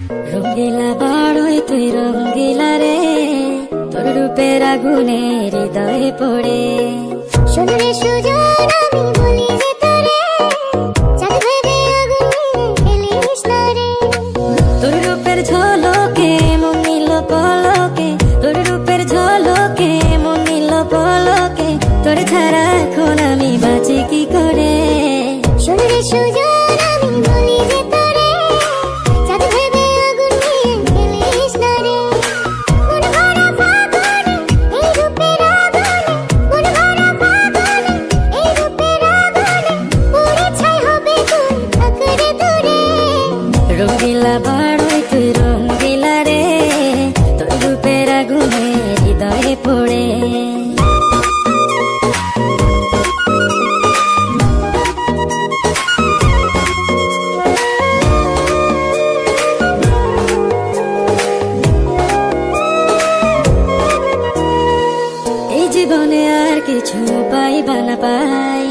রঙ্গিলা বাড়ই তুই রঙ্গিলা রে, তোর রূপের আগুনে হৃদয়ে পড়ে। শোন রে সুজন আমি বলি যে তোরে, চাঁদ ভেবে আগুন নিয়ে খেলিস না রে। তোর রূপের ঝলকে মন নিল পলকে, তোর রূপের ঝলকে মন নিল পলকে, তোর ছাড়া এখন আমি বাঁচি কি করে। শোন রে সুজন আমি বলি যে তোরে, চাঁদ ভেবে আগুন নিয়ে খেলিস না রে। মন ভরা ফাগুনে এই রূপের আগুনে, মন ভরা ফাগুনে এই রূপের আগুনে, পুড়ে ছাই হবে তুই থাক রে দূরে। রঙ্গিলা বাড়ই তুই রঙ্গিলা রে, তোর রূপের আগুনে হৃদয়ে পড়ে। এই জীবনে আর কিছু পাই বা না পাই,